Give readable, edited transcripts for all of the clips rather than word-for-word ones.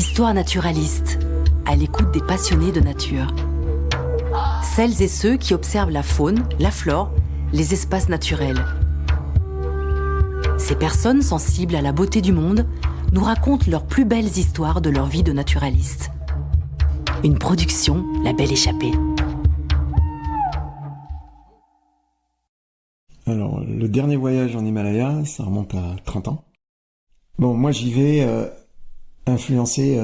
Histoire naturaliste, à l'écoute des passionnés de nature. Celles et ceux qui observent la faune, la flore, les espaces naturels. Ces personnes sensibles à la beauté du monde nous racontent leurs plus belles histoires de leur vie de naturaliste. Une production, La Belle Échappée. Alors, le dernier voyage en Himalaya, ça remonte à 30 ans. Bon, moi j'y vais influencé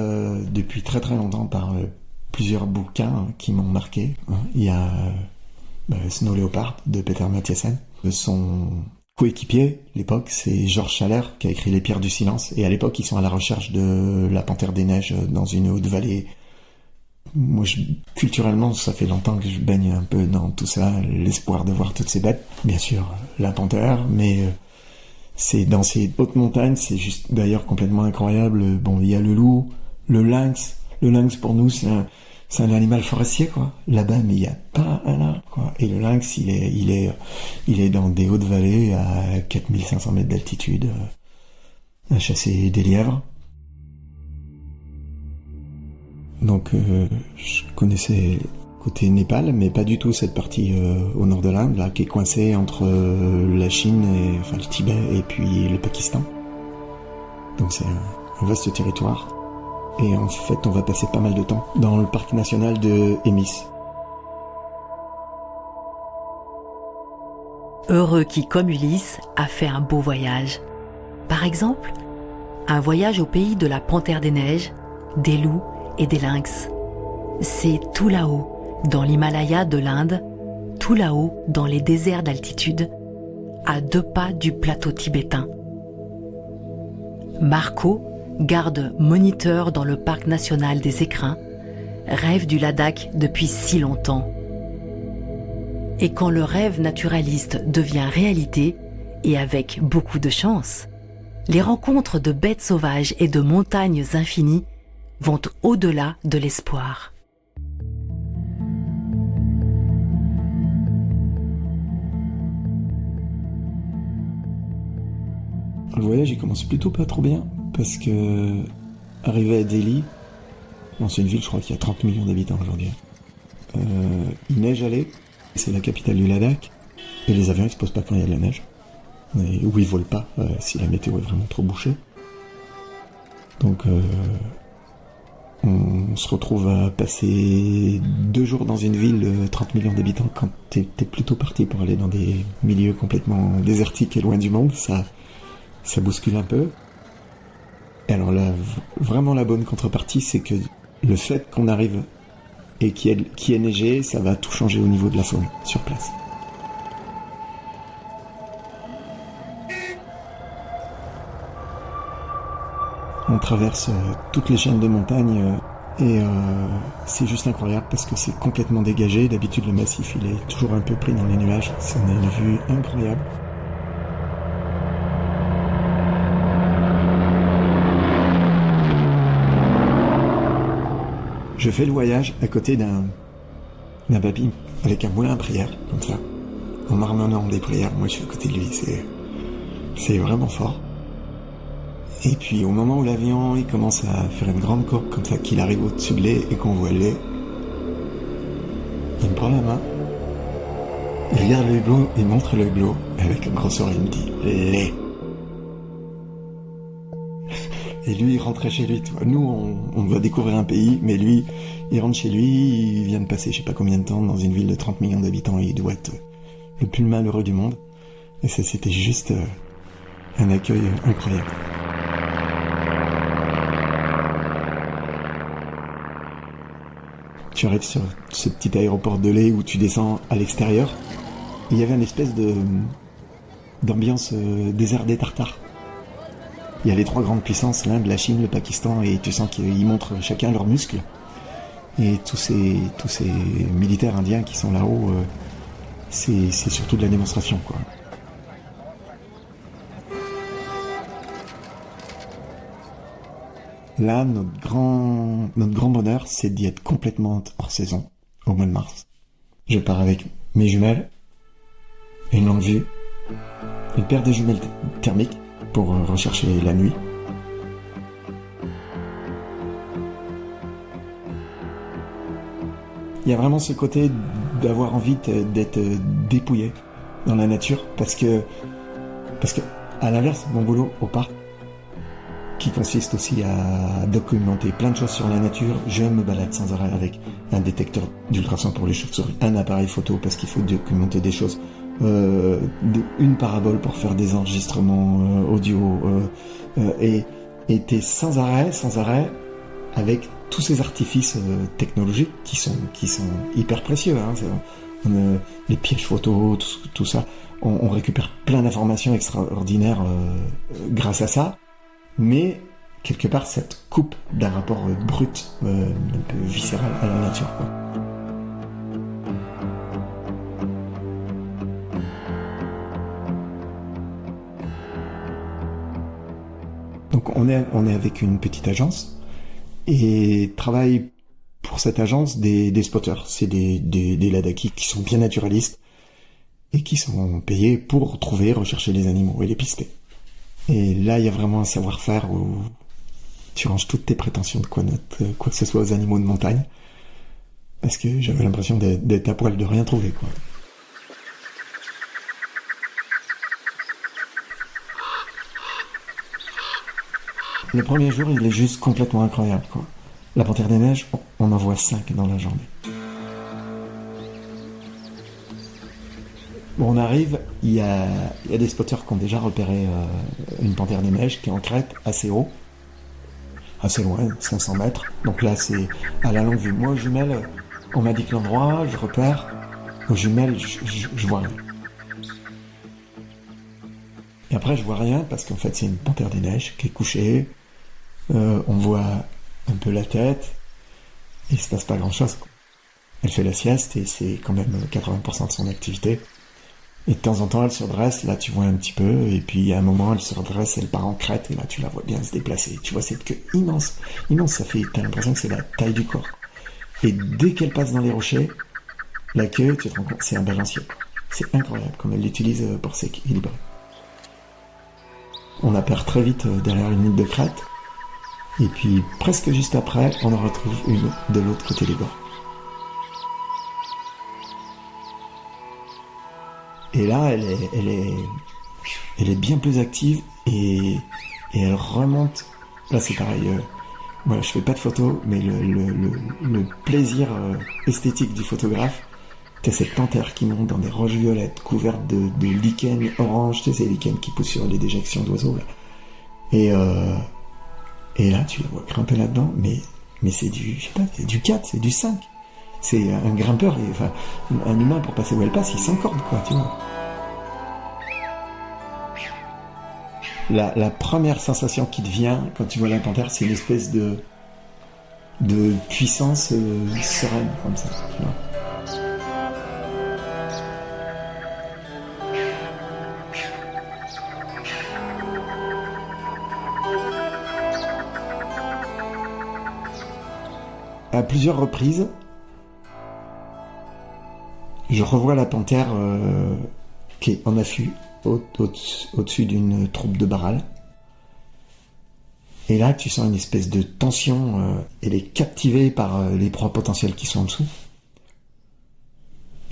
depuis très très longtemps par plusieurs bouquins qui m'ont marqué. Il y a Snow Leopard de Peter Mathiasen. Son coéquipier, à l'époque, c'est Georges Schaller qui a écrit Les Pierres du Silence. Et à l'époque, ils sont à la recherche de la panthère des neiges dans une haute vallée. Moi, culturellement, ça fait longtemps que je baigne un peu dans tout ça, l'espoir de voir toutes ces bêtes. Bien sûr, la panthère, mais c'est dans ces hautes montagnes, c'est juste d'ailleurs complètement incroyable. Bon, il y a le loup, le lynx. Le lynx, pour nous, c'est un animal forestier, quoi. Là-bas, mais il n'y a pas un lynx, quoi. Et le lynx, il est dans des hautes vallées à 4500 mètres d'altitude, à chasser des lièvres. Donc, je connaissais côté Népal, mais pas du tout cette partie au nord de l'Inde, là, qui est coincée entre la Chine, le Tibet, et puis le Pakistan. Donc c'est un vaste territoire. Et en fait, on va passer pas mal de temps dans le parc national de Hemis. Heureux qui, comme Ulysse, a fait un beau voyage. Par exemple, un voyage au pays de la panthère des neiges, des loups et des lynx. C'est tout là-haut, dans l'Himalaya de l'Inde, tout là-haut, dans les déserts d'altitude, à 2 pas du plateau tibétain. Marco, garde moniteur dans le parc national des écrins, rêve du Ladakh depuis si longtemps. Et quand le rêve naturaliste devient réalité, et avec beaucoup de chance, les rencontres de bêtes sauvages et de montagnes infinies vont au-delà de l'espoir. Le voyage, il commence plutôt pas trop bien, parce que arrivé à Delhi, bon, c'est une ville, je crois qu'il y a 30 millions d'habitants aujourd'hui. Il neige à Leh, c'est la capitale du Ladakh, et les avions ils se posent pas quand il y a de la neige, ou ils volent pas si la météo est vraiment trop bouchée. Donc on se retrouve à passer 2 jours dans une ville de 30 millions d'habitants quand t'es plutôt parti pour aller dans des milieux complètement désertiques et loin du monde, ça bouscule un peu. Et alors là, vraiment la bonne contrepartie, c'est que le fait qu'on arrive et qu'il y ait neigé, ça va tout changer au niveau de la faune sur place. On traverse toutes les chaînes de montagnes et c'est juste incroyable parce que c'est complètement dégagé. D'habitude, le massif, il est toujours un peu pris dans les nuages. C'est une vue incroyable. Je fais le voyage à côté d'un papy avec un moulin à prière, comme ça, en marmonnant des prières. Moi, je suis à côté de lui, c'est vraiment fort. Et puis, au moment où l'avion il commence à faire une grande courbe, comme ça, qu'il arrive au-dessus de Leh et qu'on voit Leh, il me prend la main, il regarde le hublot, il montre le hublot, et avec un gros sourire, il me dit « Leh ». Et lui, il rentrait chez lui. Nous, on va découvrir un pays, mais lui, il rentre chez lui, il vient de passer je sais pas combien de temps dans une ville de 30 millions d'habitants, et il doit être le plus malheureux du monde. Et ça, c'était juste un accueil incroyable. Tu arrives sur ce petit aéroport de Leh où tu descends à l'extérieur. Il y avait une espèce d'ambiance désert des Tartares. Il y a les 3 grandes puissances, l'Inde, la Chine, le Pakistan, et tu sens qu'ils montrent chacun leurs muscles. Et tous ces militaires indiens qui sont là-haut, c'est surtout de la démonstration, quoi. Là, notre grand bonheur, c'est d'y être complètement hors saison, au mois de mars. Je pars avec mes jumelles, une longue vue, une paire de jumelles thermiques pour rechercher la nuit. il y a vraiment ce côté d'avoir envie d'être dépouillé dans la nature, parce que à l'inverse, mon boulot au parc, qui consiste aussi à documenter plein de choses sur la nature, je me balade sans arrêt avec un détecteur d'ultrasons pour les chauves-souris, un appareil photo parce qu'il faut documenter des choses, une parabole pour faire des enregistrements audio, et t'es sans arrêt avec tous ces artifices technologiques qui sont hyper précieux, hein. Les pièges photos, tout ça, on récupère plein d'informations extraordinaires grâce à ça, mais quelque part ça te coupe d'un rapport brut, un peu viscéral à la nature, quoi. Donc on est avec une petite agence et travaille pour cette agence des spotters. C'est des Ladakis qui sont bien naturalistes et qui sont payés pour trouver, rechercher les animaux et les pister. Et là, il y a vraiment un savoir-faire où tu ranges toutes tes prétentions de quoi que ce soit aux animaux de montagne, parce que j'avais l'impression d'être à poil, de rien trouver, quoi. Le premier jour, il est juste complètement incroyable, quoi. La panthère des neiges, on en voit 5 dans la journée. Bon, on arrive, il y a des spotters qui ont déjà repéré une panthère des neiges qui est en crête, assez haut, assez loin, 500 mètres. Donc là, c'est à la longue vue. Moi, aux jumelles, on m'a dit que l'endroit, je repère. Aux jumelles, je vois rien. Et après, je vois rien parce qu'en fait, c'est une panthère des neiges qui est couchée. On voit un peu la tête. Et il se passe pas grand-chose, quoi. Elle fait la sieste et c'est quand même 80% de son activité. Et de temps en temps, elle se redresse, là tu vois un petit peu, et puis à un moment, elle se redresse, elle part en crête, et là tu la vois bien se déplacer. Tu vois cette queue immense, immense, t'as l'impression que c'est la taille du corps. Et dès qu'elle passe dans les rochers, la queue, tu te rends compte, c'est un balancier, quoi. C'est incroyable comme elle l'utilise pour s'équilibrer. On la perd très vite derrière une ligne de crête, et puis presque juste après, on en retrouve une de l'autre côté des bords. Et là, elle est bien plus active et elle remonte. Là, c'est pareil. Voilà, je fais pas de photos, mais le plaisir esthétique du photographe, t'as cette panthère qui monte dans des roches violettes couvertes de lichens orange, tu sais, ces lichens qui poussent sur les déjections d'oiseaux, là. Et là, tu la vois grimper là-dedans, mais c'est du 4, c'est du 5. C'est un grimpeur, enfin, un humain pour passer où elle passe, il s'encorde, quoi, tu vois. La première sensation qui te vient quand tu vois la panthère, c'est une espèce de puissance sereine, comme ça, tu vois. À plusieurs reprises, je revois la panthère qui est en affût au-dessus d'une troupe de barrales. Et là, tu sens une espèce de tension. Elle est captivée par les proies potentielles qui sont en dessous.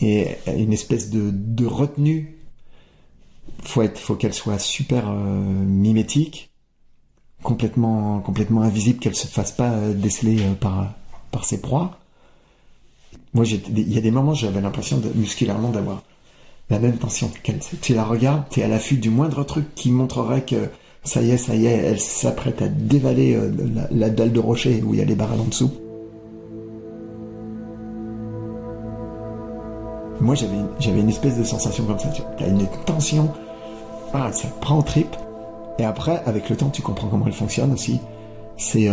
Et une espèce de retenue. Faut qu'elle soit super mimétique, complètement invisible, qu'elle se fasse pas déceler par ses proies. Moi, il y a des moments, j'avais l'impression musculairement d'avoir la même tension qu'elle. Tu la regardes, t'es à l'affût du moindre truc qui montrerait que ça y est, elle s'apprête à dévaler la dalle de rocher où il y a les barrales en dessous. Moi, j'avais une espèce de sensation comme ça. T'as une tension, ça te prend aux tripes. Et après, avec le temps, tu comprends comment elle fonctionne aussi. C'est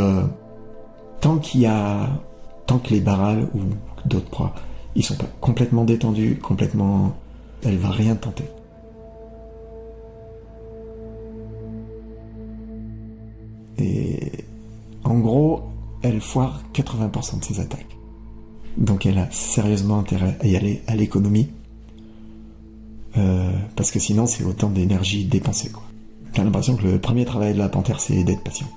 tant que les barrales ou d'autres proies, ils sont pas complètement détendus, elle va rien tenter. Et en gros, elle foire 80% de ses attaques. Donc elle a sérieusement intérêt à y aller à l'économie, parce que sinon c'est autant d'énergie dépensée, quoi. T'as l'impression que le premier travail de la panthère, c'est d'être patient.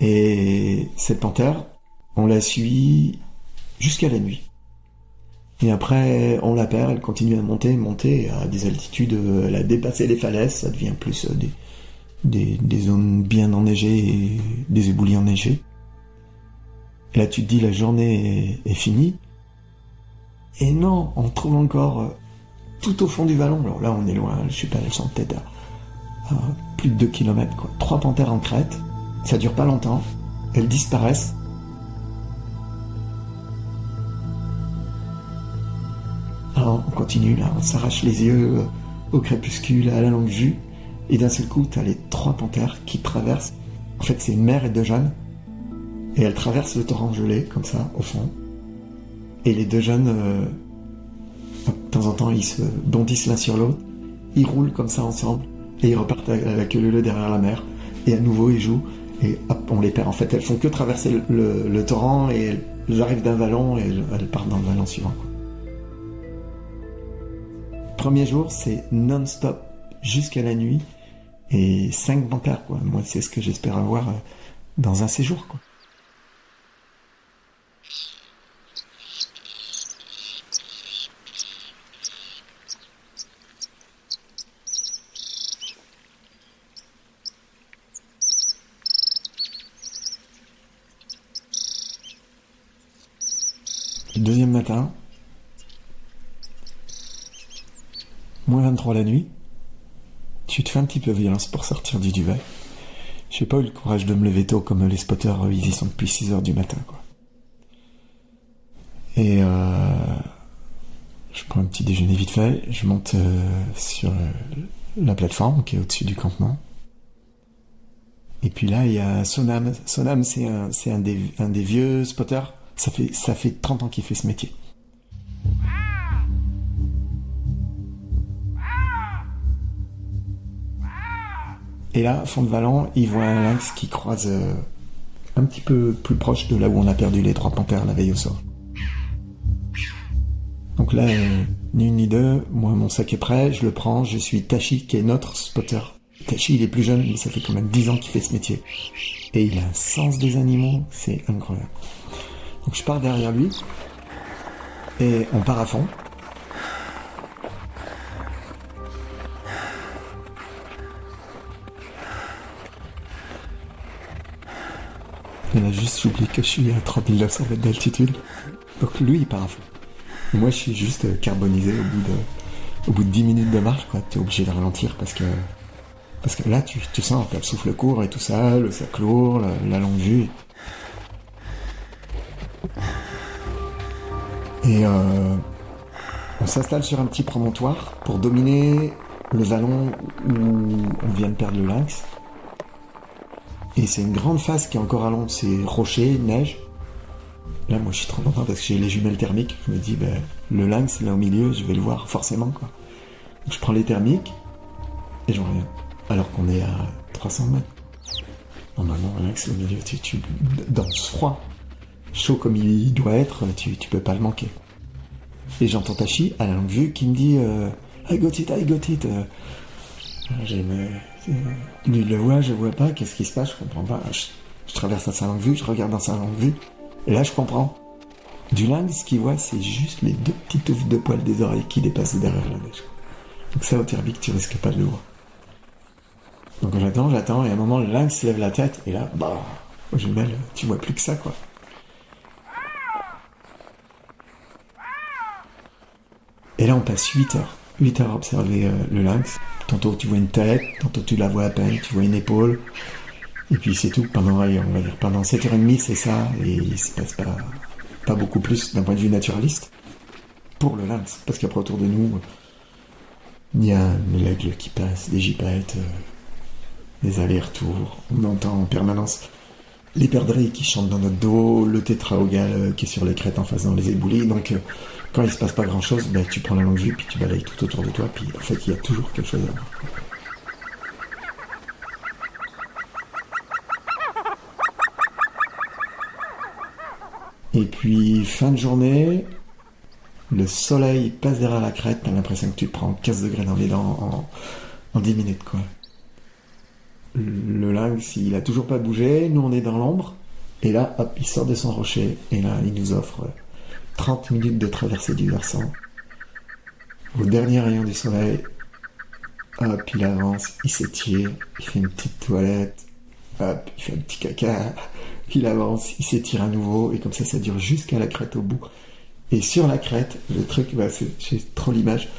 Et cette panthère, On la suit jusqu'à la nuit. Et après, on la perd, elle continue à monter à des altitudes, elle a dépassé les falaises, ça devient plus des zones bien enneigées et des éboulis enneigés. Et là, tu te dis, la journée est finie. Et non, on trouve encore tout au fond du vallon. Alors là, on est loin, je sais pas, elles sont peut-être à plus de 2 km, quoi. 3 panthères en crête, ça dure pas longtemps, elles disparaissent. Alors on continue, là, on s'arrache les yeux au crépuscule, à la longue vue, et d'un seul coup, t'as les 3 panthères qui traversent. En fait, c'est une mère et 2 jeunes, et elles traversent le torrent gelé, comme ça, au fond. Et les 2 jeunes, de temps en temps, ils se bondissent l'un sur l'autre, ils roulent comme ça ensemble, et ils repartent à la queue leu leu derrière la mer, et à nouveau ils jouent, et hop, on les perd. En fait, elles font que traverser le torrent, et elles arrivent d'un vallon, et elles partent dans le vallon suivant, quoi. Premier jour, c'est non-stop jusqu'à la nuit, et 5 panthères, quoi. Moi, c'est ce que j'espère avoir dans un séjour, quoi. Le deuxième matin, moins 23 la nuit, tu te fais un petit peu violence pour sortir du duvet. J'ai pas eu le courage de me lever tôt comme les spotters, ils y sont depuis 6h du matin, quoi. Et je prends un petit déjeuner vite fait, je monte sur la plateforme qui est au-dessus du campement. Et puis là, il y a Sonam. Sonam, c'est un des vieux spotters. Ça fait 30 ans qu'il fait ce métier. Et là, fond de vallon, il voit un lynx qui croise un petit peu plus proche de là où on a perdu les 3 panthères la veille au soir. Donc là, ni une ni deux, moi mon sac est prêt, je le prends, je suis Tachi qui est notre spotter. Tachi, il est plus jeune, mais ça fait quand même 10 ans qu'il fait ce métier. Et il a un sens des animaux, c'est incroyable. Donc je pars derrière lui, et on part à fond. Et là juste j'oublie que je suis à 30 900 mètres d'altitude. Donc lui il part à fond. Et moi je suis juste carbonisé au bout de 10 minutes de marche, quoi. T'es obligé de ralentir parce que là tu sens que le souffle court et tout ça, le sac lourd, la longue vue. Et on s'installe sur un petit promontoire pour dominer le vallon où on vient de perdre le lynx. Et c'est une grande face qui est encore à l'ombre, c'est rocher, neige. Là, moi, je suis trop content parce que j'ai les jumelles thermiques. Je me dis, le lynx, là au milieu, je vais le voir forcément, quoi. Donc, je prends les thermiques et j'en reviens. Alors qu'on est à 300 mètres. Normalement, un lynx au milieu, dans ce froid, chaud comme il doit être, tu peux pas le manquer. Et j'entends Tachi à la longue vue qui me dit I got it. Lui le voit, je vois pas, qu'est-ce qui se passe, je comprends pas. Je traverse dans sa longue vue, je regarde dans sa longue vue, et là je comprends. Du lynx, ce qu'il voit, c'est juste les 2 petites touffes de poils des oreilles qui dépassent derrière la neige. Donc ça, au thermique, tu risques pas de le voir. Donc j'attends, et à un moment, le lynx lève la tête, et là, aux jumelles, tu vois plus que ça, quoi. Et là, on passe 8 heures. 8 heures à observer le lynx. Tantôt tu vois une tête, tantôt tu la vois à peine, tu vois une épaule. Et puis c'est tout. Pendant 7h30, c'est ça. Et il se passe pas beaucoup plus d'un point de vue naturaliste pour le lynx. Parce qu'après, autour de nous, il y a l'aigle qui passe, des gypaètes, des allers-retours. On entend en permanence les perdrix qui chantent dans notre dos, le tétraogal qui est sur les crêtes en face dans les éboulis. Donc quand il se passe pas grand chose, tu prends la longue vue, puis tu balayes tout autour de toi, puis en fait il y a toujours quelque chose à voir. Et puis fin de journée, le soleil passe derrière la crête, t'as l'impression que tu prends 15 degrés dans les dents en 10 minutes, quoi. Le lynx, il a toujours pas bougé, nous on est dans l'ombre, Et là, hop, il sort de son rocher, et là, il nous offre 30 minutes de traversée du versant. Au dernier rayon du soleil, hop, il avance, il s'étire, il fait une petite toilette, hop, il fait un petit caca, il avance, il s'étire à nouveau, et comme ça dure jusqu'à la crête au bout. Et sur la crête, le truc, c'est trop l'image,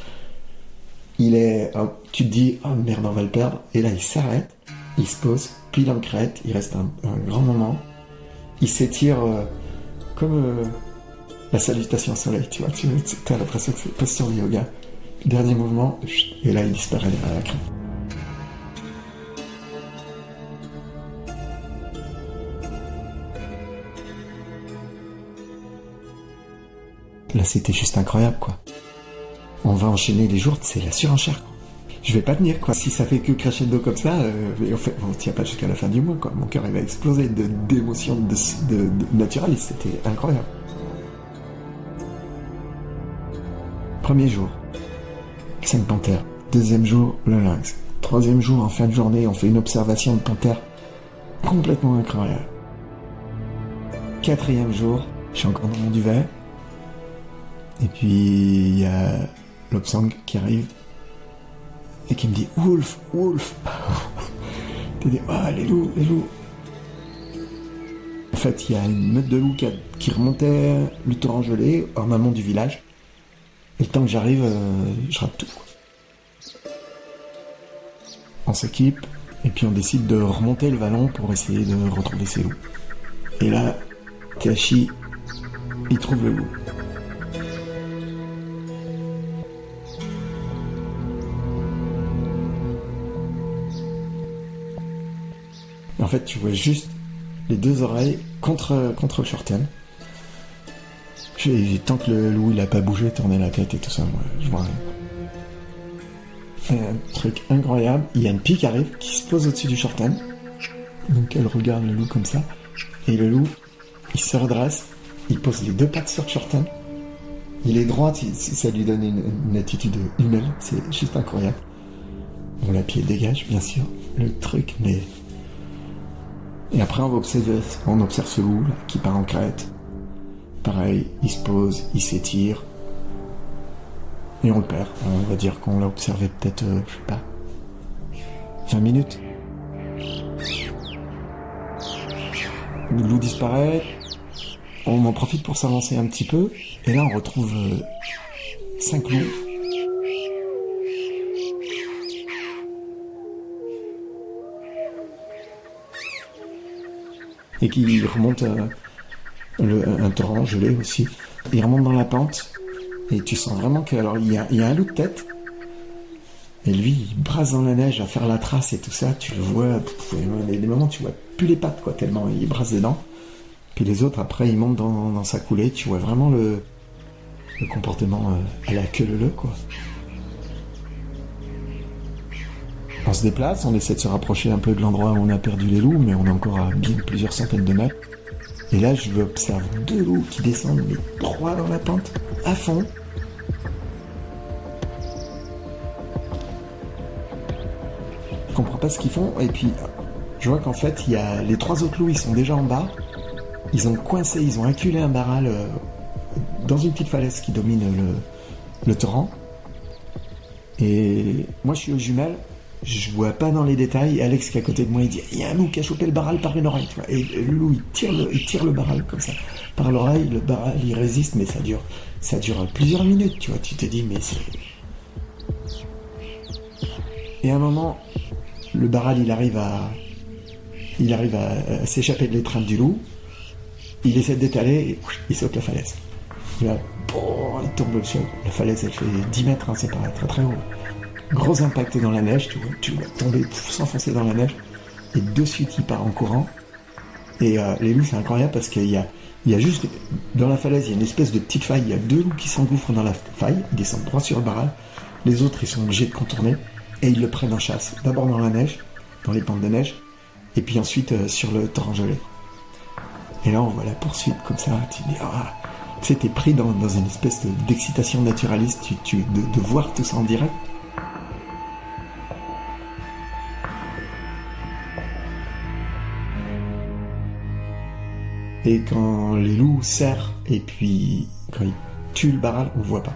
il est, hop, tu te dis, oh merde, on va le perdre, et là, il s'arrête, il se pose, pile en crête, il reste un grand moment, il s'étire comme la salutation au soleil, tu vois, t'as l'impression que c'est posture de yoga. Dernier mouvement, et là il disparaît derrière la crête. Là c'était juste incroyable quoi. On va enchaîner les jours, c'est la surenchère quoi. Je vais pas tenir quoi. Si ça fait que crescendo comme ça, en fait, on tient pas jusqu'à la fin du mois quoi. Mon cœur il va exploser d'émotions de naturalistes, c'était incroyable. Premier jour, 5 panthères. Deuxième jour, le lynx. Troisième jour, en fin de journée, on fait une observation de panthères complètement incroyable. Quatrième jour, je suis encore dans mon duvet. Et puis, il y a Lobsang qui arrive et qui me dit « Wolf, Wolf !» Tu dis « Ah, les loups, les loups !» En fait, il y a une meute de loups qui remontait le torrent gelé en amont du village. Et le temps que j'arrive, je rate tout. On s'équipe, et puis on décide de remonter le vallon pour essayer de retrouver ces loups. Et là, Tashi, il trouve le loup. En fait, tu vois juste les deux oreilles contre le shorten. Tant que le loup il a pas bougé, tourné la tête et tout ça, moi, je vois rien. Un truc incroyable, il y a une pie qui arrive, qui se pose au-dessus du shorten. Donc elle regarde le loup comme ça. Et le loup, il se redresse, il pose les deux pattes sur le shorten. Il est droit, ça lui donne une attitude humaine, c'est juste incroyable. Bon, la pie elle dégage, bien sûr. Le truc, mais... Et après on observe ce loup là, qui part en crête. Pareil, il se pose, il s'étire, et on le perd. On va dire qu'on l'a observé peut-être, je sais pas, 20 minutes. Le loup disparaît, on en profite pour s'avancer un petit peu, et là on retrouve 5 loups. Et qui remontent un torrent gelé aussi. Il remonte dans la pente et tu sens vraiment que alors il y a un loup de tête et lui il brasse dans la neige à faire la trace et tout ça, tu le vois, il y a des moments tu vois plus les pattes quoi, tellement il brasse dedans. Puis les autres après ils montent dans sa coulée, tu vois vraiment le comportement à la queue leu quoi. On se déplace, on essaie de se rapprocher un peu de l'endroit où on a perdu les loups, mais on est encore à bien plusieurs centaines de mètres. Et là, je observe 2 loups qui descendent, mais droit dans la pente, à fond. Je comprends pas ce qu'ils font, et puis je vois qu'en fait, il y a les 3 autres loups, ils sont déjà en bas. Ils ont coincé, ils ont acculé un barral dans une petite falaise qui domine le torrent. Et moi, je suis aux jumelles. Je vois pas dans les détails. Alex qui est à côté de moi, il dit il y a un loup qui a chopé le barral par une oreille, tu vois. Et le loup il tire le barral comme ça par l'oreille. Le barral il résiste, mais ça dure plusieurs minutes, tu vois. Tu te dis mais c'est. Et à un moment, le barral il arrive à s'échapper de l'étreinte du loup. Il essaie de détaler et il saute la falaise. Et là, il tombe le sol. La falaise elle fait 10 mètres, hein, c'est pas très très haut. Gros impact dans la neige, tu vois tomber, s'enfoncer dans la neige, et de suite il part en courant. Et les loups c'est incroyable parce qu'il y a juste, dans la falaise il y a une espèce de petite faille, il y a 2 loups qui s'engouffrent dans la faille, ils descendent droit sur le barral, les autres ils sont obligés de contourner, et ils le prennent en chasse, d'abord dans la neige, dans les pentes de neige, et puis ensuite sur le torrent gelé. Et là on voit la poursuite comme ça, tu dis, tu sais, t'es pris dans une espèce d'excitation naturaliste, de voir tout ça en direct. Et quand les loups serrent, et puis quand ils tuent le baral, on le voit pas.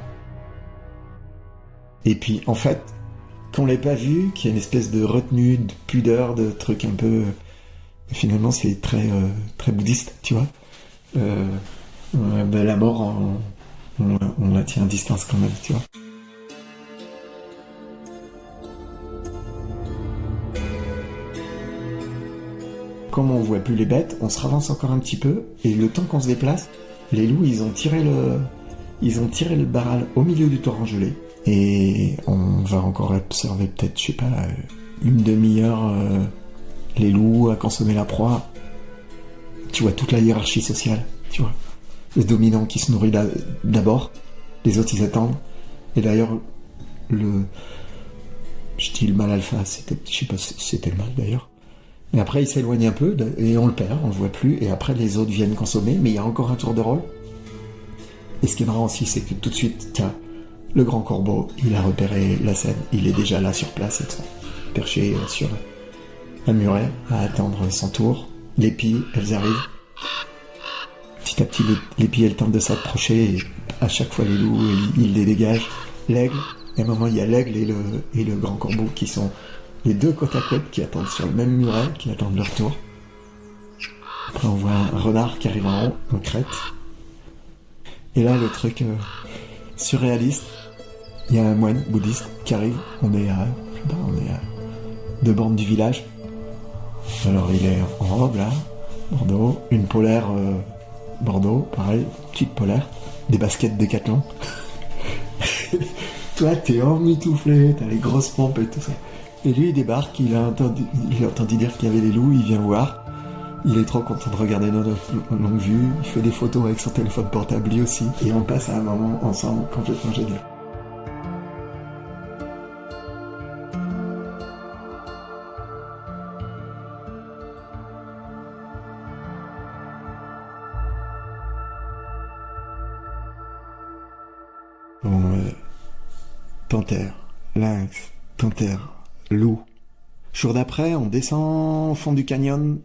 Et puis, en fait, qu'on l'ait pas vu, qu'il y a une espèce de retenue, de pudeur, de truc un peu... Finalement, c'est très, très bouddhiste, tu vois. La mort, on la tient à distance quand même, tu vois. Comme on voit plus les bêtes, on se ravance encore un petit peu, et le temps qu'on se déplace, les loups, ils ont tiré le baral au milieu du torrent gelé, et on va encore observer peut-être, je sais pas, une demi-heure, les loups à consommer la proie. Tu vois toute la hiérarchie sociale, tu vois. Le dominant qui se nourrit d'abord, les autres ils attendent, et d'ailleurs, je dis le mâle alpha, je sais pas si c'était le mâle d'ailleurs. Mais après, il s'éloigne un peu, et on le perd, on le voit plus, et après, les autres viennent consommer, mais il y a encore un tour de rôle. Et ce qui est marrant aussi, c'est que tout de suite, tiens, le grand corbeau, il a repéré la scène, il est déjà là sur place, et tout ça, perché sur un muret, à attendre son tour. Les pies, elles arrivent. Petit à petit, les pies, elles tentent de s'approcher, et à chaque fois, les loups, ils les dégagent. L'aigle, et à un moment, il y a l'aigle et le grand corbeau qui sont... les deux côte à côte qui attendent sur le même muret, qui attendent leur tour. Après on voit un renard qui arrive en haut, en crête. Et là le truc surréaliste, il y a un moine bouddhiste qui arrive, on est à 2 bornes du village. Alors il est en robe là, Bordeaux, une polaire Bordeaux, pareil, petite polaire, des baskets Décathlon. Toi t'es emmitouflé, t'as les grosses pompes et tout ça. Et lui, il débarque, il a entendu dire qu'il y avait des loups, il vient voir. Il est trop content de regarder notre longue vue. Il fait des photos avec son téléphone portable lui aussi. Et on passe à un moment ensemble complètement génial. Bon, panthère, lynx, panthère, loup. Jour d'après, on descend au fond du canyon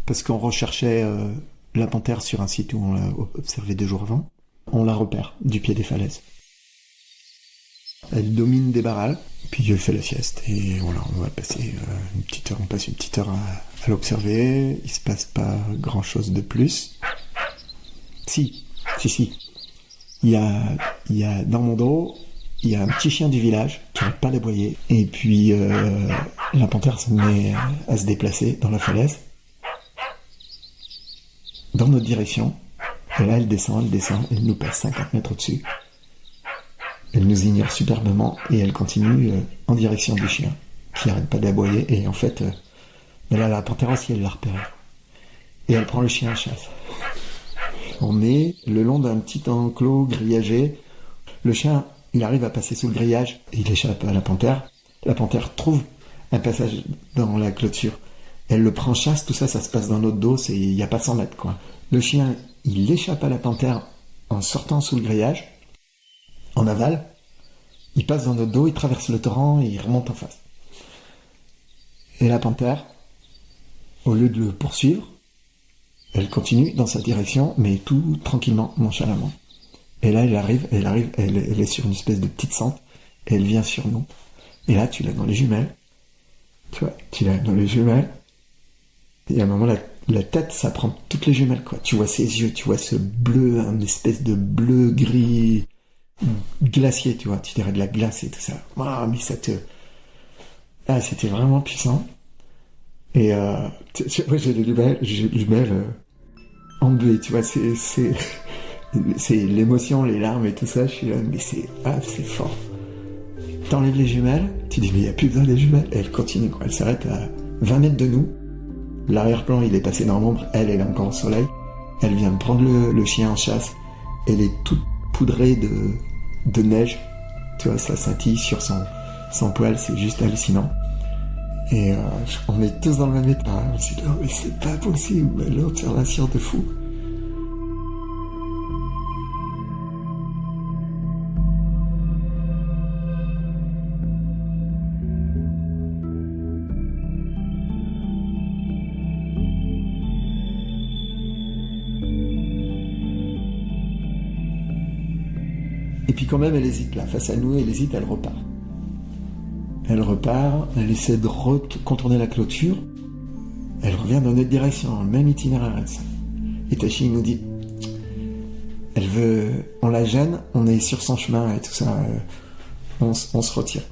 parce qu'on recherchait la panthère sur un site où on l'a observé 2 jours avant. On la repère du pied des falaises. Elle domine des barrals, puis Dieu fait la sieste. Et voilà, on va passer une petite heure à l'observer. Il se passe pas grand chose de plus. Si. Il y a dans mon dos, il y a un petit chien du village qui n'arrête pas d'aboyer. Et puis, la panthère se met à se déplacer dans la falaise, dans notre direction. Et là, elle descend, elle nous passe 50 mètres au-dessus. Elle nous ignore superbement et elle continue en direction du chien, qui n'arrête pas d'aboyer. Et en fait, là, la panthère aussi, elle l'a repéré. Et elle prend le chien en chasse. On est le long d'un petit enclos grillagé. Le chien... il arrive à passer sous le grillage, il échappe à la panthère. La panthère trouve un passage dans la clôture. Elle le prend chasse, tout ça, ça se passe dans notre dos, il n'y a pas 100 mètres, quoi. Le chien, il échappe à la panthère en sortant sous le grillage, en aval. Il passe dans notre dos, il traverse le torrent et il remonte en face. Et la panthère, au lieu de le poursuivre, elle continue dans sa direction, mais tout tranquillement, nonchalamment. Et là, elle arrive, elle est sur une espèce de petite sente, et elle vient sur nous. Et là, tu l'as dans les jumelles. Tu vois, Et à un moment, la tête, ça prend toutes les jumelles, quoi. Tu vois ses yeux, tu vois ce bleu, une espèce de bleu-gris glacier, tu vois. Tu dirais de la glace et tout ça. Waouh, mais ça te... Ah, c'était vraiment puissant. Et moi, j'ai les jumelles embuées, tu vois, c'est l'émotion, les larmes et tout ça, je suis là, mais c'est fort. T'enlèves les jumelles, tu dis mais il n'y a plus besoin des jumelles, et elle continue, quoi. Elle s'arrête à 20 mètres de nous, l'arrière-plan il est passé dans l'ombre, elle est encore au soleil, elle vient de prendre le chien en chasse, elle est toute poudrée de neige, tu vois, ça scintille sur son poil, c'est juste hallucinant. Et on est tous dans le même état, on se dit non mais c'est pas possible, l'observation de fou. puis quand même, elle hésite là, face à nous, elle hésite, elle repart. Elle essaie de contourner la clôture, elle revient dans notre direction, dans le même itinéraire. Et Tachi nous dit, on la gêne, on est sur son chemin et tout ça, on se retire.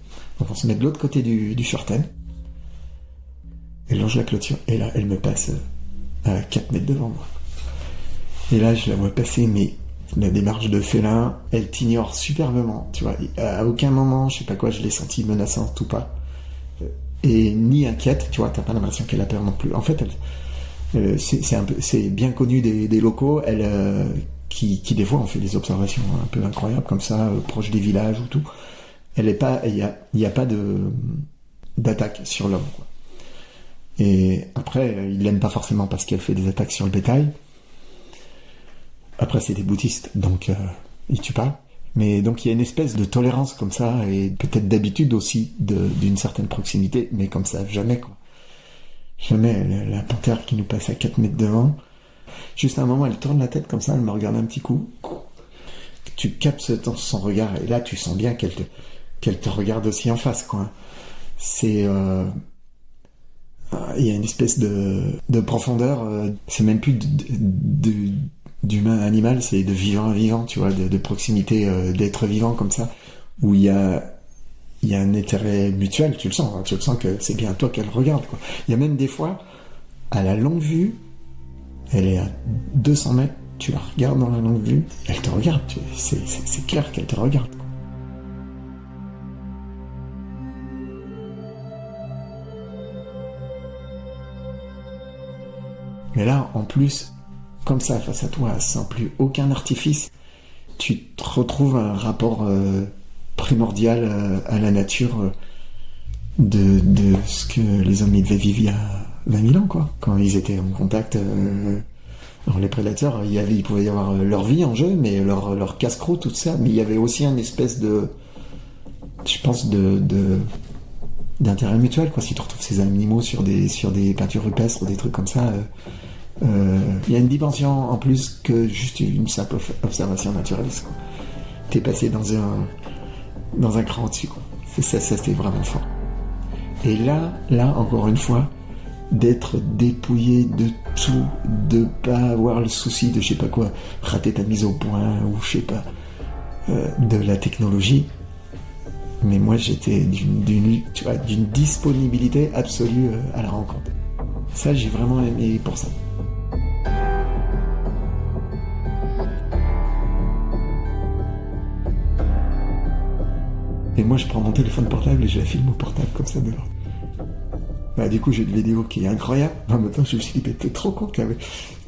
Donc on se met de l'autre côté du Shorten, elle longe la clôture, et là, elle me passe à 4 mètres devant moi. Et là, je la vois passer, mais la démarche de félin, elle t'ignore superbement, tu vois. À aucun moment, je sais pas quoi, je l'ai sentie menaçante ou pas. Et ni inquiète, tu vois, t'as pas l'impression qu'elle a peur non plus. En fait, c'est bien connu des locaux, qui des fois ont fait des observations un peu incroyables, comme ça, proche des villages ou tout. Il y a pas d'attaque sur l'homme, quoi. Et après, il l'aime pas forcément parce qu'elle fait des attaques sur le bétail. Après, c'est des bouddhistes, donc ils tuent pas. Mais donc il y a une espèce de tolérance comme ça, et peut-être d'habitude aussi d'une certaine proximité, mais comme ça, jamais, quoi. Jamais. La panthère qui nous passe à 4 mètres devant, juste à un moment, elle tourne la tête comme ça, elle me regarde un petit coup. Tu captes son regard, et là, tu sens bien qu'elle te regarde aussi en face, quoi. C'est... il y a une espèce de profondeur, c'est même plus d'humain à animal, c'est de vivant à vivant, tu vois, de proximité d'être vivant comme ça, où il y a un intérêt mutuel, tu le sens, hein, tu le sens que c'est bien toi qu'elle regarde, quoi. Il y a même des fois, à la longue vue, elle est à 200 mètres, tu la regardes dans la longue vue, elle te regarde, c'est clair qu'elle te regarde, quoi. Mais là, en plus, comme ça, face à toi, sans plus aucun artifice, tu te retrouves un rapport primordial à la nature de ce que les hommes devaient vivre il y a 20 000 ans, quoi. Quand ils étaient en contact, alors les prédateurs, il pouvait y avoir leur vie en jeu, mais leur casse-croûte, tout ça, mais il y avait aussi une espèce de, je pense, d'intérêt mutuel, quoi. Si tu retrouves ces animaux sur des peintures rupestres ou des trucs comme ça, il y a une dimension en plus que juste une simple observation naturaliste, quoi. T'es passé dans un cran au-dessus, quoi. Ça c'était vraiment fort. Et là, encore une fois, d'être dépouillé de tout, de pas avoir le souci de je sais pas quoi, rater ta mise au point ou je sais pas, de la technologie. Mais moi j'étais d'une disponibilité absolue à la rencontre. Ça, j'ai vraiment aimé pour ça. Et moi, je prends mon téléphone portable et je la filme au portable comme ça dehors. Bah, du coup, j'ai une vidéo qui est incroyable. En même temps, je me suis dit, t'es trop con,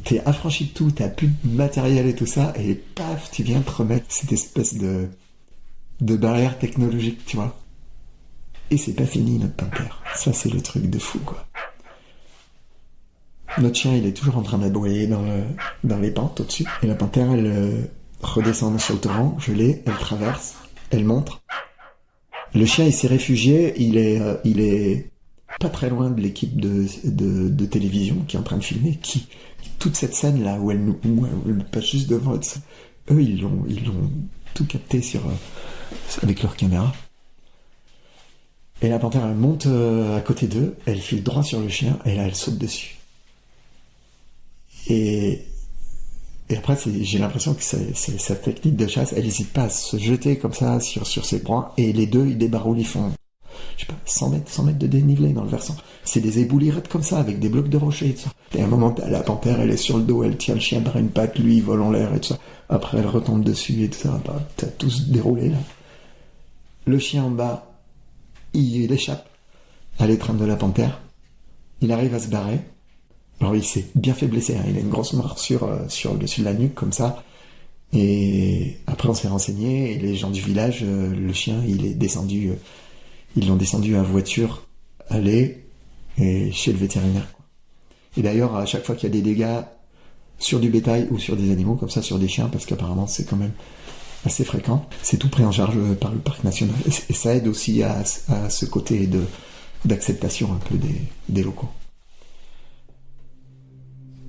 t'es affranchi de tout, t'as plus de matériel et tout ça, et paf, tu viens te remettre cette espèce de barrière technologique, tu vois. Et c'est pas fini, notre panthère. Ça, c'est le truc de fou, quoi. Notre chien, il est toujours en train d'aboyer dans les pentes au-dessus. Et la panthère, elle redescend sur le torrent, gelée, elle traverse, elle montre. Le chien, il s'est réfugié, il est pas très loin de l'équipe de télévision qui est en train de filmer, toute cette scène là où elle passe juste devant, eux ils l'ont tout capté avec leur caméra. Et la panthère, elle monte à côté d'eux, elle file droit sur le chien, et là elle saute dessus. Et après, j'ai l'impression que sa technique de chasse, elle n'hésite pas à se jeter comme ça sur ses proies, et les deux, ils débarroulent, ils font, je sais pas, 100 mètres de dénivelé dans le versant. C'est des éboulirettes comme ça, avec des blocs de rochers et tout ça. Et à un moment, la panthère, elle est sur le dos, elle tient le chien par une patte, lui, il vole en l'air et tout ça. Après, elle retombe dessus et tout ça. Bah, t'as tout déroulé, là. Le chien en bas, il échappe à l'étreinte de la panthère. Il arrive à se barrer. Alors il s'est bien fait blesser, hein. Il a une grosse morsure sur le dessus de la nuque, comme ça. Et après on s'est renseigné, et les gens du village, le chien, ils l'ont descendu à voiture, aller, et chez le vétérinaire, quoi. Et d'ailleurs, à chaque fois qu'il y a des dégâts sur du bétail ou sur des animaux, comme ça, sur des chiens, parce qu'apparemment c'est quand même assez fréquent, c'est tout pris en charge par le parc national. Et ça aide aussi à ce côté d'acceptation un peu des locaux.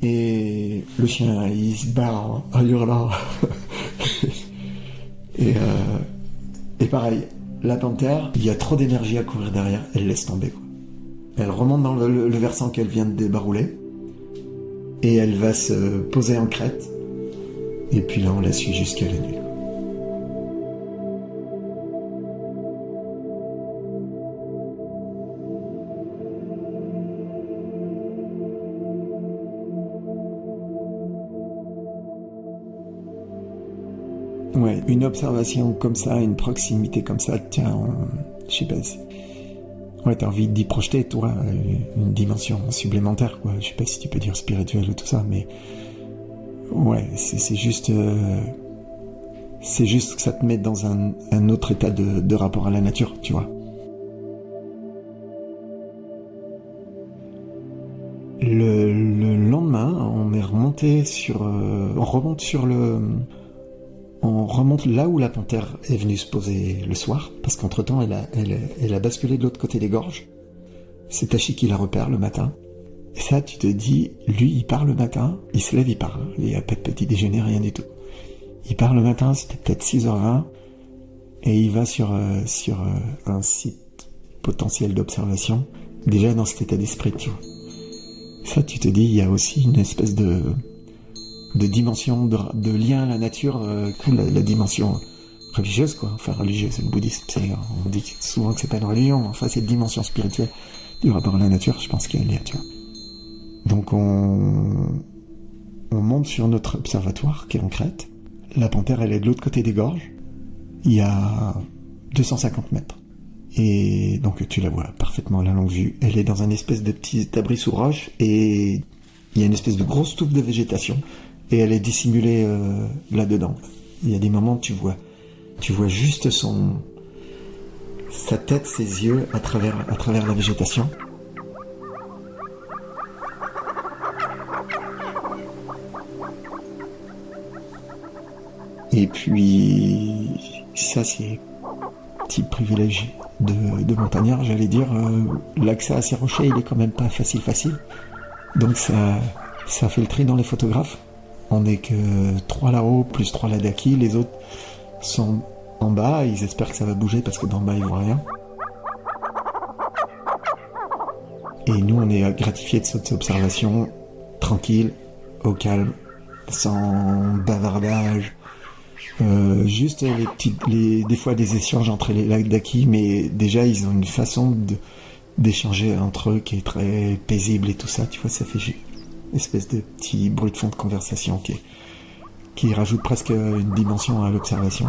Et le chien, il se barre en hurlant. Et pareil, la panthère, il y a trop d'énergie à courir derrière, elle laisse tomber, quoi. Elle remonte dans le versant qu'elle vient de débarouler, et elle va se poser en crête, et puis là on la suit jusqu'à la nuit. Ouais, une observation comme ça, une proximité comme ça, tiens, je sais pas, ouais, t'as envie d'y projeter, toi, une dimension supplémentaire, quoi. Je sais pas si tu peux dire spirituelle ou tout ça, mais ouais, c'est juste que ça te met dans un autre état de rapport à la nature, tu vois. Le lendemain, on remonte là où la panthère est venue se poser le soir, parce qu'entre-temps, elle a basculé de l'autre côté des gorges. C'est Tachi qui la repère le matin. Et ça, tu te dis, lui, il part le matin, il se lève, il part. Il n'y a pas de petit déjeuner, rien du tout. Il part le matin, c'était peut-être 6h20, et il va sur un site potentiel d'observation, déjà dans cet état d'esprit, tu vois. Ça, tu te dis, il y a aussi une espèce de dimension, de lien à la nature, la dimension religieuse, quoi. Enfin, religieuse, le bouddhisme, on dit souvent que c'est pas une religion, mais enfin, cette dimension spirituelle du rapport à la nature, je pense qu'elle est, tu vois. Donc, on monte sur notre observatoire, qui est en Crète. La panthère, elle est de l'autre côté des gorges. Il y a 250 mètres. Et donc, tu la vois parfaitement à la longue vue. Elle est dans un espèce de petit abri sous roche, et il y a une espèce de grosse touffe de végétation. Et elle est dissimulée là-dedans. Il y a des moments où tu vois juste sa tête, ses yeux à travers la végétation. Et puis ça, c'est petit privilège de montagnard, j'allais dire. L'accès à ces rochers, il est quand même pas facile. Donc ça fait le tri dans les photographes. On n'est que 3 là-haut, plus 3 là d'acquis. Les autres sont en bas. Ils espèrent que ça va bouger parce que d'en bas, ils voient rien. Et nous, on est gratifiés de cette observation tranquille, au calme, sans bavardage. Juste des fois des échanges entre les lacs d'acquis, mais déjà, ils ont une façon d'échanger entre eux qui est très paisible et tout ça. Tu vois, ça fait une espèce de petit bruit de fond de conversation qui rajoute presque une dimension à l'observation.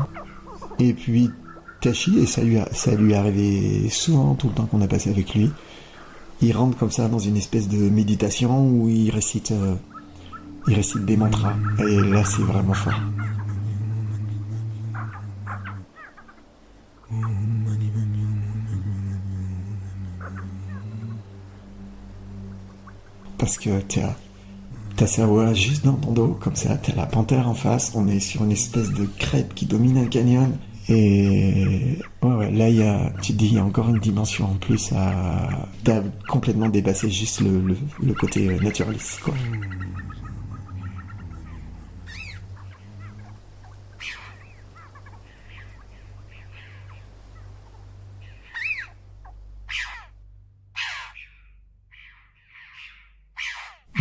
Et puis Tachi, et ça lui est arrivé souvent, tout le temps qu'on a passé avec lui, il rentre comme ça dans une espèce de méditation où il récite des mantras. Et là, c'est vraiment fort. Parce que t'as sa voix juste dans ton dos, comme ça, t'as la panthère en face, on est sur une espèce de crête qui domine un canyon, et ouais, là, tu te dis, il y a encore une dimension en plus t'as complètement dépassé juste le côté naturaliste, quoi.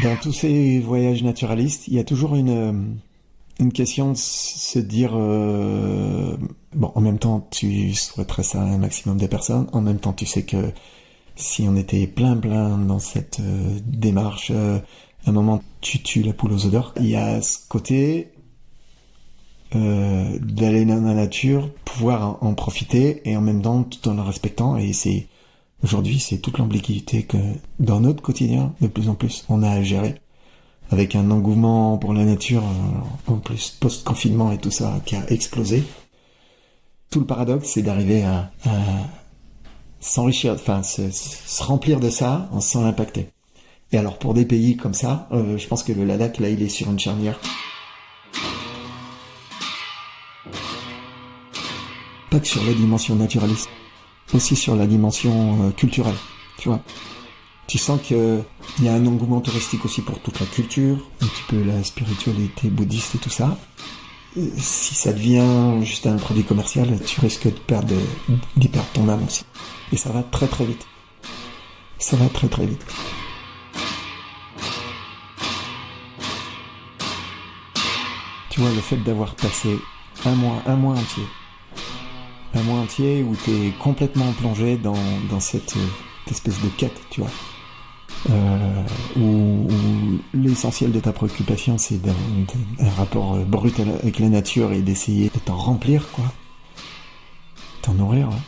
Dans tous ces voyages naturalistes, il y a toujours une question de se dire bon, en même temps tu souhaiterais ça à un maximum de personnes, en même temps tu sais que si on était plein dans cette démarche, à un moment tu tues la poule aux odeurs. Il y a ce côté d'aller dans la nature, pouvoir en profiter et en même temps tout en la respectant, et aujourd'hui, c'est toute l'ambiguïté que dans notre quotidien, de plus en plus, on a à gérer. Avec un engouement pour la nature, en plus post-confinement et tout ça, qui a explosé. Tout le paradoxe, c'est d'arriver à s'enrichir, enfin, se remplir de ça sans l'impacter. Et alors, pour des pays comme ça, je pense que le Ladakh, là, il est sur une charnière. Pas que sur la dimension naturaliste, aussi sur la dimension culturelle, tu vois. Tu sens qu'il y a un engouement touristique aussi pour toute la culture, un petit peu la spiritualité bouddhiste et tout ça. si ça devient juste un produit commercial, tu risques d'y perdre ton âme aussi. Et ça va très très vite. Ça va très très vite. Tu vois, le fait d'avoir passé un mois entier où tu es complètement plongé dans cette espèce de quête, tu vois, où l'essentiel de ta préoccupation c'est un rapport brut avec la nature et d'essayer de t'en remplir, quoi, t'en nourrir, hein.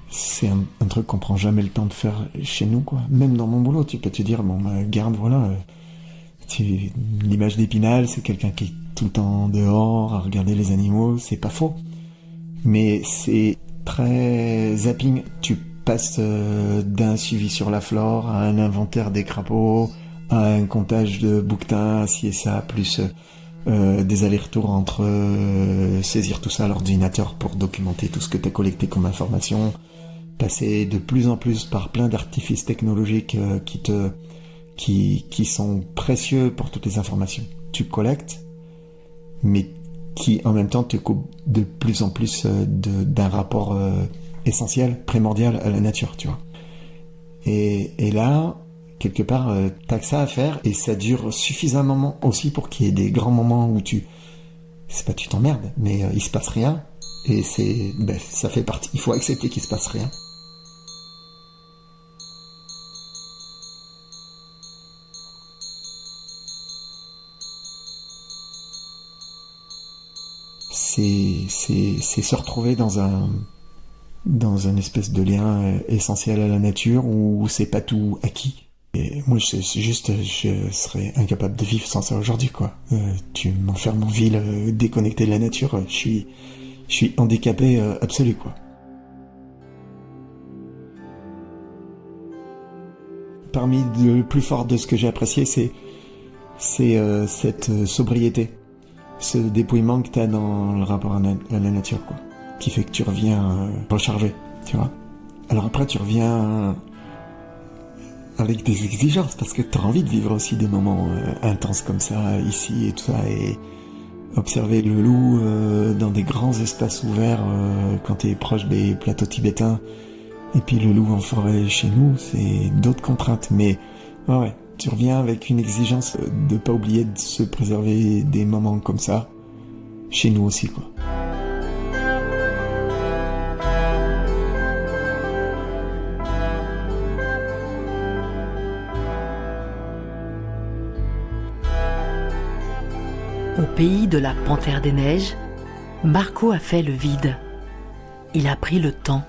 C'est un truc qu'on prend jamais le temps de faire chez nous, quoi. Même dans mon boulot, tu peux te dire, bon, garde, voilà, l'image d'Épinal, c'est quelqu'un qui est tout le temps dehors à regarder les animaux, c'est pas faux. Mais c'est très zapping. Tu passes d'un suivi sur la flore à un inventaire des crapauds, à un comptage de bouquetins, ci et ça, plus des allers-retours entre saisir tout ça à l'ordinateur pour documenter tout ce que tu as collecté comme information, passer de plus en plus par plein d'artifices technologiques qui sont précieux pour toutes les informations. Tu collectes, mais qui en même temps te coupe de plus en plus d'un rapport essentiel, primordial à la nature, tu vois. Et là, quelque part, t'as que ça à faire, et ça dure suffisamment aussi pour qu'il y ait des grands moments où c'est pas tu t'emmerdes, mais il se passe rien, et ça fait partie, il faut accepter qu'il se passe rien. C'est se retrouver dans un espèce de lien essentiel à la nature où c'est pas tout acquis. Et moi, je serais incapable de vivre sans ça aujourd'hui, quoi. Tu m'enfermes en ville, déconnecté de la nature, je suis handicapé absolu, quoi. Parmi le plus fort de ce que j'ai apprécié, c'est cette sobriété. Ce dépouillement que t'as dans le rapport à la nature, quoi, qui fait que tu reviens rechargé, tu vois. Alors après, tu reviens avec des exigences, parce que t'as envie de vivre aussi des moments intenses comme ça, ici et tout ça, et observer le loup dans des grands espaces ouverts quand t'es proche des plateaux tibétains, et puis le loup en forêt chez nous, c'est d'autres contraintes, mais ouais. Tu reviens avec une exigence de pas oublier de se préserver des moments comme ça, chez nous aussi, quoi. Au pays de la Panthère des Neiges, Marco a fait le vide. Il a pris le temps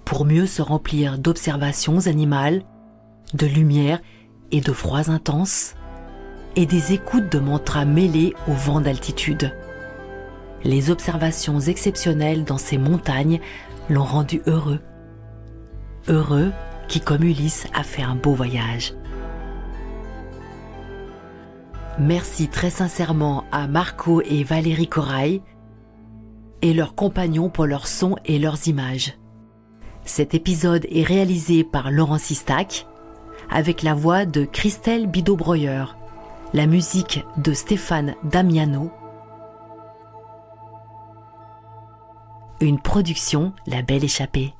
pour mieux se remplir d'observations animales, de lumière et de froids intenses, et des écoutes de mantras mêlés au vent d'altitude. Les observations exceptionnelles dans ces montagnes l'ont rendu heureux. Heureux qui, comme Ulysse, a fait un beau voyage. Merci très sincèrement à Marco et Valérie Corail et leurs compagnons pour leurs sons et leurs images. Cet épisode est réalisé par Laurent Sistac, avec la voix de Christelle Bidot-Breuer, la musique de Stéphane Damiano, une production La Belle Échappée.